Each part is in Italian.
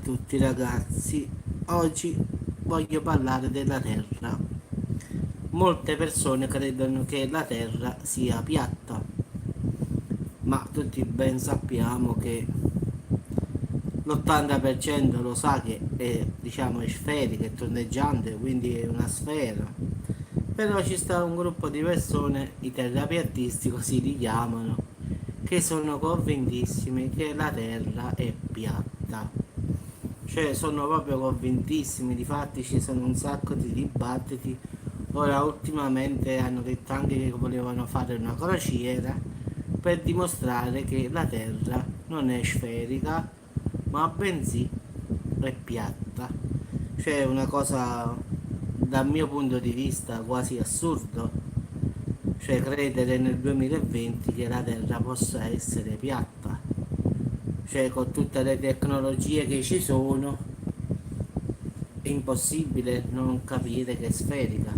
tutti ragazzi, oggi voglio parlare della Terra. Molte persone credono che la Terra sia piatta, ma tutti ben sappiamo che l'80% lo sa che è sferica, è tondeggiante, quindi è una sfera. Però ci sta un gruppo di persone, i terrapiattisti così li chiamano, che sono convintissimi che la Terra è piatta. Cioè sono proprio convintissimi, difatti ci sono un sacco di dibattiti. Ora ultimamente hanno detto anche che volevano fare una crociera per dimostrare che la Terra non è sferica, ma bensì è piatta. Cioè una cosa dal mio punto di vista quasi assurdo, cioè credere nel 2020 che la Terra possa essere piatta, cioè con tutte le tecnologie che ci sono è impossibile non capire che è sferica.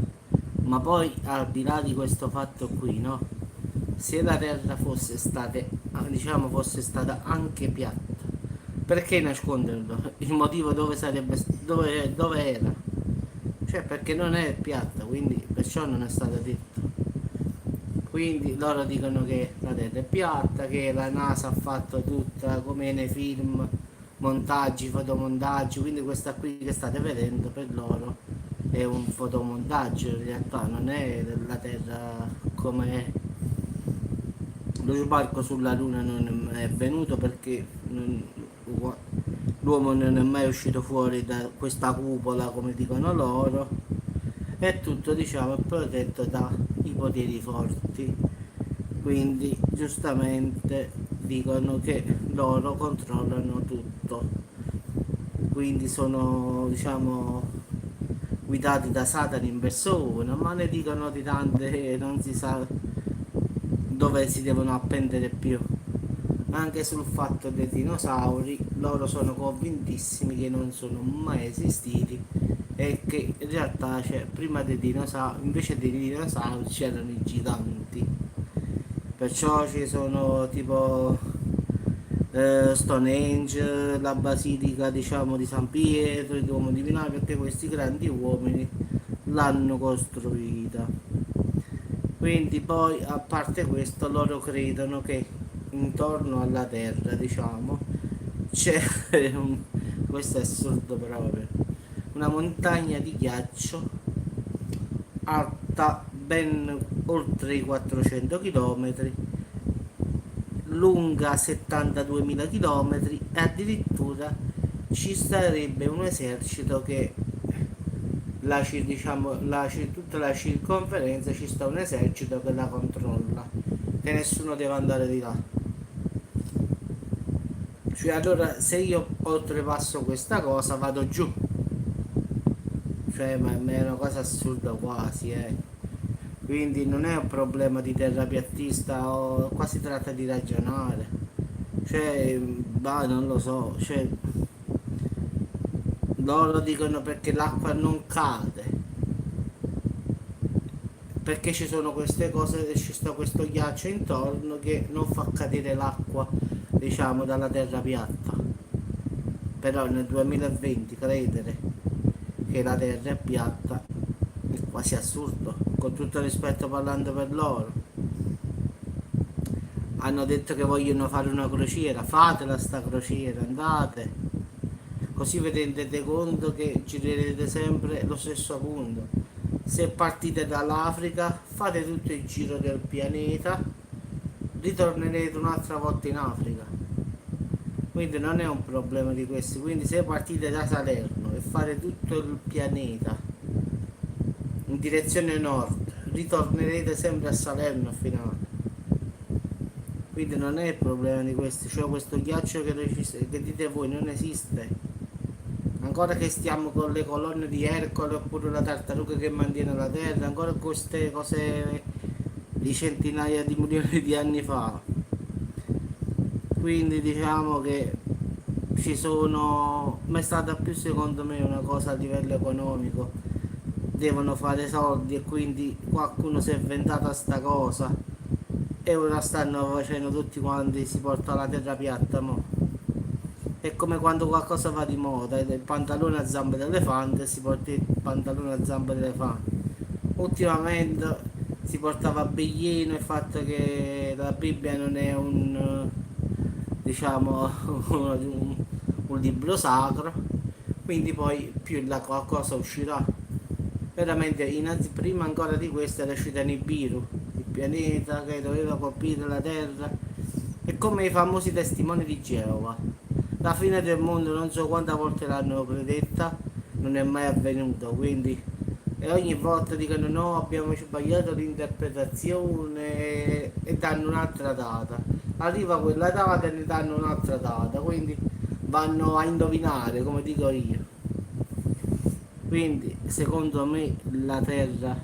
Ma poi al di là di questo fatto qui, no? Se la Terra fosse stata anche piatta, perché nasconderlo? Il motivo dove era? Cioè perché non è piatta, quindi perciò non è stato detto. Quindi loro dicono che la Terra è piatta, che la NASA ha fatto tutta come nei film, montaggi, fotomontaggi, quindi questa qui che state vedendo per loro è un fotomontaggio, in realtà non è la Terra come è. Lo sbarco sulla Luna non è venuto perché l'uomo non è mai uscito fuori da questa cupola come dicono loro. È tutto diciamo protetto dai poteri forti, quindi giustamente dicono che loro controllano tutto, quindi sono diciamo guidati da Satana in persona, ma ne dicono di tante e non si sa dove si devono appendere più. Anche sul fatto dei dinosauri, loro sono convintissimi che non sono mai esistiti e che in realtà prima dei dinosauri, invece dei dinosauri c'erano i giganti. Perciò ci sono tipo Stonehenge, la basilica diciamo di San Pietro, il Duomo di Milano, perché questi grandi uomini l'hanno costruita. Quindi poi a parte questo loro credono che intorno alla Terra diciamo c'è un, questo è assurdo proprio, una montagna di ghiaccio alta ben oltre i 400 km, lunga 72.000 km e addirittura ci sarebbe un esercito che tutta la circonferenza ci sta un esercito che la controlla, che nessuno deve andare di là. Cioè allora se io oltrepasso questa cosa vado giù, cioè ma è una cosa assurda quasi, quindi non è un problema di terrapiattista o qua si tratta di ragionare, cioè bah, non lo so, cioè loro dicono perché l'acqua non cade, perché ci sono queste cose, ci sta questo ghiaccio intorno che non fa cadere l'acqua diciamo dalla terra piatta. Però nel 2020 credere che la terra è piatta è quasi assurdo, con tutto rispetto parlando per loro. Hanno detto che vogliono fare una crociera, fatela sta crociera, andate, così vi rendete conto che girerete sempre lo stesso punto. Se partite dall'Africa fate tutto il giro del pianeta, ritornerete un'altra volta in Africa. Quindi non è un problema di questi. Quindi se partite da Salerno e fate tutto il pianeta in direzione nord, ritornerete sempre a Salerno a finale. Quindi non è il problema di questi, cioè questo ghiaccio che dite voi non esiste. Ancora che stiamo con le colonne di Ercole oppure la tartaruga che mantiene la terra, ancora queste cose di centinaia di milioni di anni fa. Quindi diciamo che ci sono, ma è stata più secondo me una cosa a livello economico, devono fare soldi e quindi qualcuno si è inventata sta cosa e ora stanno facendo tutti quanti, si porta la terra piatta mo. È come quando qualcosa va di moda, il pantalone a zampe d'elefante, si porta il pantalone a zampe d'elefante. Ultimamente si portava a Biglino il fatto che la Bibbia non è diciamo, un libro sacro, quindi poi più la qualcosa uscirà. Veramente, prima ancora di questo era uscito Nibiru, il pianeta che doveva colpire la Terra, e come i famosi testimoni di Geova. La fine del mondo non so quante volte l'hanno predetta, non è mai avvenuto, quindi e ogni volta dicono no, abbiamo sbagliato l'interpretazione e danno un'altra data. Arriva quella data e ne danno un'altra data, quindi vanno a indovinare, come dico io. Quindi secondo me la Terra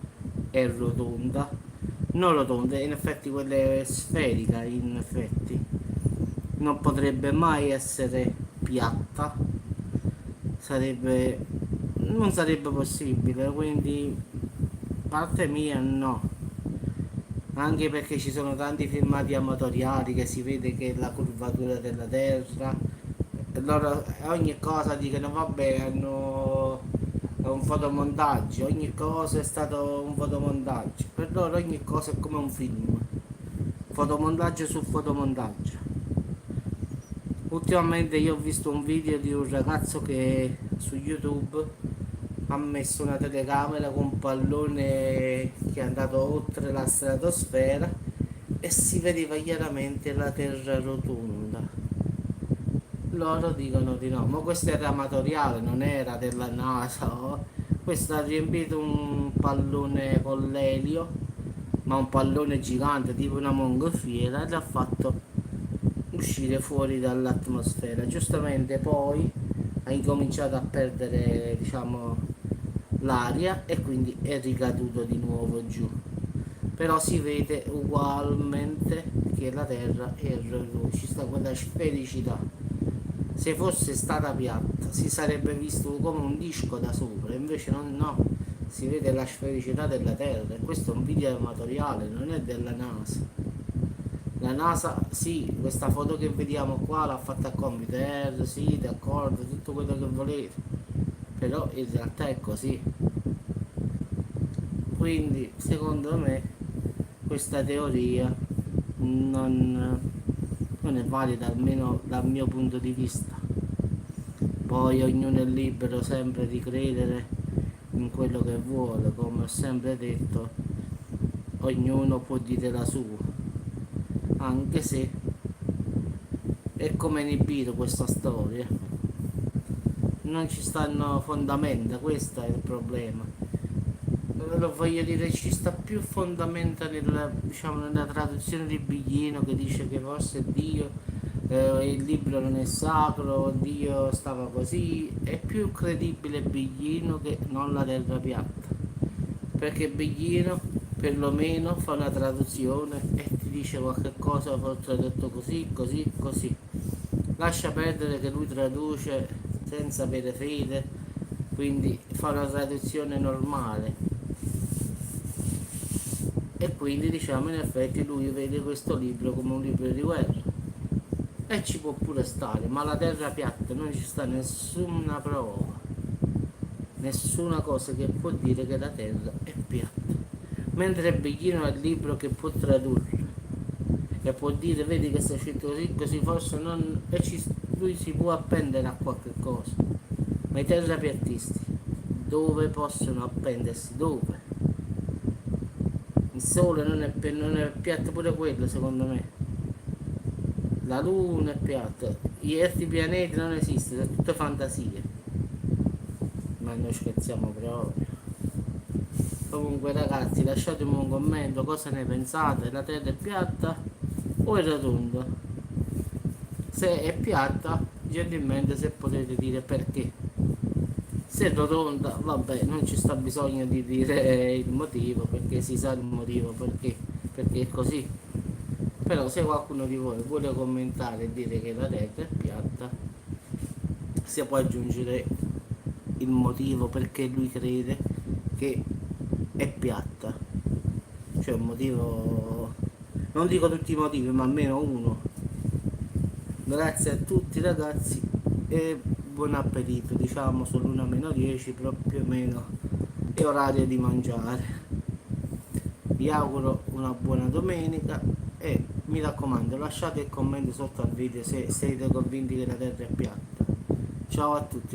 è rotonda, non rotonda, in effetti quella è sferica, in effetti non potrebbe mai essere piatta, sarebbe non sarebbe possibile, quindi parte mia no, anche perché ci sono tanti filmati amatoriali che si vede che la curvatura della Terra, loro ogni cosa dicono vabbè hanno un fotomontaggio, ogni cosa è stato un fotomontaggio, per loro ogni cosa è come un film, fotomontaggio su fotomontaggio. Ultimamente io ho visto un video di un ragazzo che su YouTube ha messo una telecamera con un pallone che è andato oltre la stratosfera e si vedeva chiaramente la Terra rotonda. Loro dicono di no, ma questo era amatoriale, non era della NASA. Oh. Questo ha riempito un pallone con l'elio, ma un pallone gigante tipo una mongolfiera, e l'ha fatto uscire fuori dall'atmosfera. Giustamente poi ha incominciato a perdere, diciamo, l'aria e quindi è ricaduto di nuovo giù. Però si vede ugualmente che la Terra è rotonda, ci sta quella sfericità. Se fosse stata piatta si sarebbe visto come un disco da sopra, invece no, si vede la sfericità della Terra e questo è un video amatoriale, non è della NASA. La NASA, sì, questa foto che vediamo qua l'ha fatta a computer, sì, d'accordo, tutto quello che volete, però in realtà è così. Quindi, secondo me, questa teoria non, non è valida, almeno dal mio punto di vista. Poi ognuno è libero sempre di credere in quello che vuole, come ho sempre detto, ognuno può dire la sua, anche se è come Nibiru questa storia, non ci stanno fondamenta, questo è il problema. Lo voglio dire, ci sta più fondamenta nella, diciamo, nella traduzione di Biglino che dice che forse Dio, il libro non è sacro, Dio stava così, è più credibile Biglino che non la terra piatta, perché Biglino perlomeno fa una traduzione e ti dice qualche cosa, forse tradotto così, così, così. Lascia perdere che lui traduce senza avere fede, quindi fa una traduzione normale e quindi diciamo in effetti lui vede questo libro come un libro di guerra e ci può pure stare, ma la terra piatta non ci sta nessuna prova, nessuna cosa che può dire che la terra è piatta, mentre Biglino ha il libro che può tradurre e può dire vedi che sta scritto così, così forse non, lui si può appendere a qualche cosa, ma i terrapiattisti dove possono appendersi? Dove? Il sole non è piatto pure quello secondo me, la luna è piatta, gli altri pianeti non esistono, sono tutte fantasie, ma noi scherziamo proprio. Comunque ragazzi, lasciatemi un commento cosa ne pensate, la terra è piatta o è rotonda? Se è piatta gentilmente se potete dire perché, se è rotonda vabbè non ci sta bisogno di dire il motivo perché si sa il motivo perché è così. Però se qualcuno di voi vuole commentare e dire che la terra è piatta, si può aggiungere il motivo perché lui crede che è piatta, cioè un motivo, non dico tutti i motivi ma almeno uno. Grazie a tutti ragazzi e buon appetito, diciamo sull'1 meno 10 più o meno è orario di mangiare. Vi auguro una buona domenica e mi raccomando lasciate il commento sotto al video se siete convinti che la terra è piatta. Ciao a tutti.